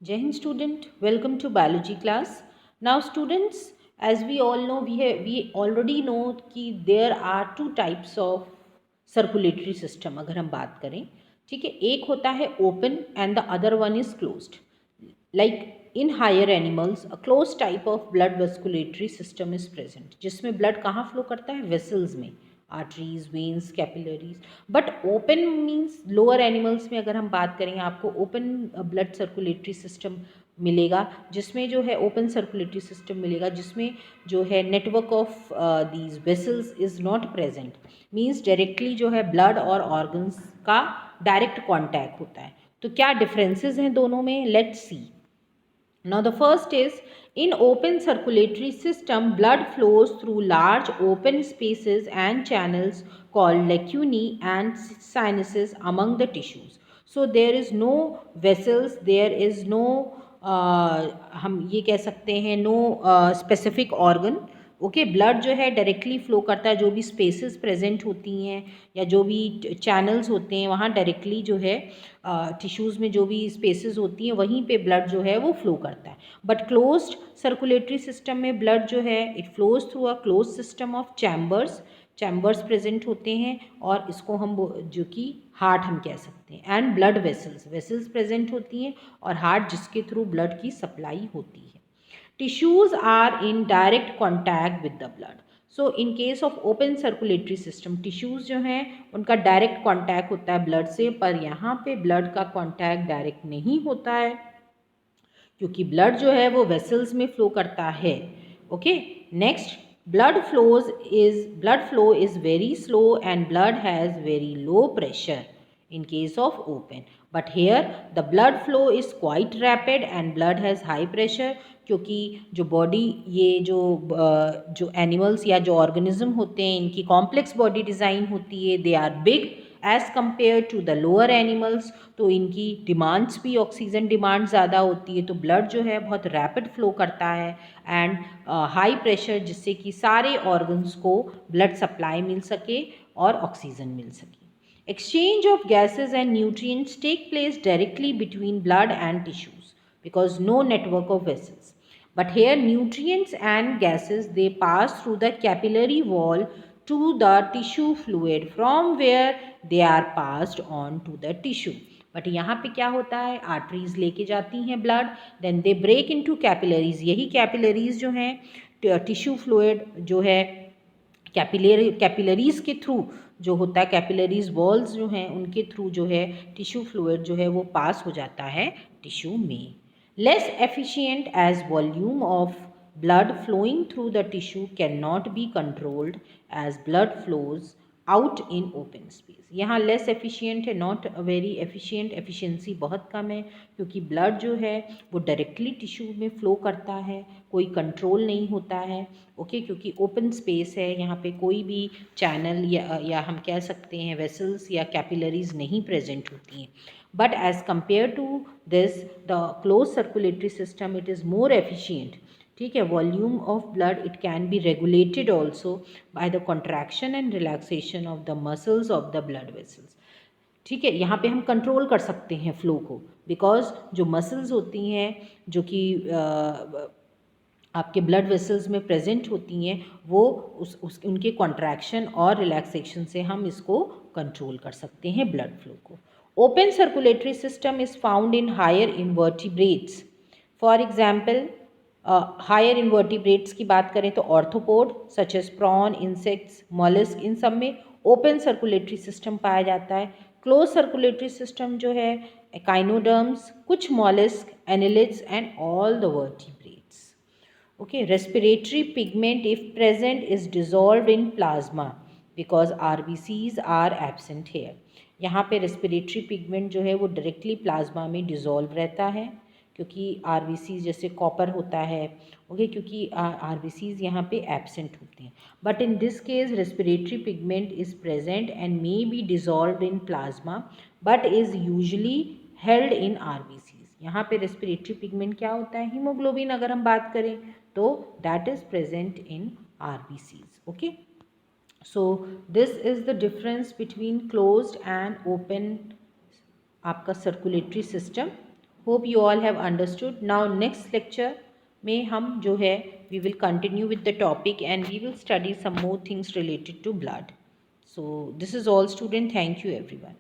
Jai Hind student, welcome to biology class. Now students, as we all know, we already know कि there are two types of circulatory system अगर हम बात करें, ठीक है. एक होता है open and the other one is closed. Like in higher animals, a closed type of blood vasculatory system is present, जिसमें blood कहाँ flow करता है? Vessels में, arteries, veins, capillaries. But open means lower animals में अगर हम बात करें आपको ओपन ब्लड सर्कुलेटरी सिस्टम मिलेगा, जिसमें जो है ओपन सर्कुलेटरी सिस्टम मिलेगा जिसमें जो है network of these vessels is not present. Means directly जो है ब्लड और ऑर्गन्स का डायरेक्ट कॉन्टैक्ट होता है. तो क्या डिफरेंसेस हैं दोनों में? Let's see. Now the first is, in open circulatory system, blood flows through large open spaces and channels called lacunae and sinuses among the tissues. So there is no vessels, there is no हम ये कह सकते हैं no specific organ. Okay, blood जो है directly flow करता है, जो भी स्पेसेस प्रेजेंट होती हैं या जो भी चैनल्स होते हैं वहाँ डायरेक्टली जो है टिश्यूज़ में जो भी स्पेसेस होती हैं वहीं पे ब्लड जो है वो फ्लो करता है. बट क्लोज्ड सर्कुलेटरी सिस्टम में ब्लड जो है it flows through a close system of chambers present होते हैं और इसको हम जो कि हार्ट हम कह सकते हैं. एंड ब्लड वेसल्स प्रेजेंट होती हैं और हार्ट जिसके थ्रू ब्लड की सप्लाई होती है. Tissues are in direct contact with the blood. So in case of open circulatory system, tissues जो हैं उनका डायरेक्ट कांटेक्ट होता है ब्लड से, पर यहाँ पे ब्लड का कांटेक्ट डायरेक्ट नहीं होता है क्योंकि ब्लड जो है वो वेसल्स में फ्लो करता है. Okay, next, blood flow is very slow and blood has very low pressure in case of open. But here the blood flow is quite rapid and blood has high pressure, क्योंकि जो body ये जो animals या जो organism होते हैं इनकी complex body design होती है. They are big as compare to the lower animals. तो इनकी डिमांड्स भी ऑक्सीजन डिमांड ज़्यादा होती है, तो ब्लड जो है बहुत रैपिड फ्लो करता है एंड हाई प्रेशर, जिससे कि सारे ऑर्गन्स को ब्लड सप्लाई मिल सके और ऑक्सीजन मिल सके. Exchange of gases and nutrients take place directly between blood and tissues because no network of vessels. But here nutrients and gases, they pass through the capillary wall to the tissue fluid from where they are passed on to the tissue. But यहाँ पे क्या होता है, arteries लेके जाती हैं blood, then they break into capillaries. यही capillaries जो हैं टिश्यू फ्लूइड जो है कैपिलरीज के थ्रू जो होता है, कैपिलरीज वॉल्स जो हैं उनके थ्रू जो है टिश्यू फ्लूइड जो है वो पास हो जाता है टिश्यू में. Less efficient as volume of blood flowing through the tissue cannot be controlled as blood flows out in open space. यहाँ लेस एफिशिएंट है, नॉट वेरी एफिशिएंट, एफिशिएंसी बहुत कम है क्योंकि ब्लड जो है वो डायरेक्टली टिश्यू में फ्लो करता है, कोई कंट्रोल नहीं होता है. ओके, क्योंकि ओपन स्पेस है, यहाँ पे कोई भी चैनल या हम कह सकते हैं वेसल्स या कैपिलरीज नहीं प्रेजेंट होती हैं. But as compare to this the close circulatory system it is more efficient. ठीक है, volume of blood it can be regulated also by the contraction and relaxation of the muscles of the blood vessels. ठीक है, यहाँ पे हम control कर सकते हैं फ्लो को, बिकॉज जो मसल्स होती हैं जो कि आपके ब्लड वेसल्स में प्रेजेंट होती हैं वो उनके कॉन्ट्रैक्शन और रिलैक्सेशन से हम इसको कंट्रोल कर सकते हैं ब्लड फ्लो को. Open circulatory system is found in higher invertebrates. For example higher invertebrates की बात करें तो arthropod such as prawn, insects, mollusc, इन सब में ओपन सर्कुलेटरी सिस्टम पाया जाता है. क्लोज सर्कुलेटरी सिस्टम जो है एकाइनोडर्म्स, कुछ mollusc, annelids and all the vertebrates. Okay, respiratory pigment if present is dissolved in plasma because RBCs are absent here. यहाँ पे respiratory pigment जो है वो directly plasma में dissolve रहता है क्योंकि RBCs जैसे copper होता है. ओके, क्योंकि RBCs यहाँ पे absent होते हैं. But in this case respiratory pigment is present and may be dissolved in plasma but is usually held in RBCs. यहाँ पे रेस्पिरेटरी पिगमेंट क्या होता है, हीमोग्लोबिन अगर हम बात करें तो that is present in RBCs. Okay, so this is the difference between closed and open आपका circulatory system. Hope you all have understood. Now next lecture में हम जो है we will continue with the topic and we will study some more things related to blood. So this is all student. Thank you everyone.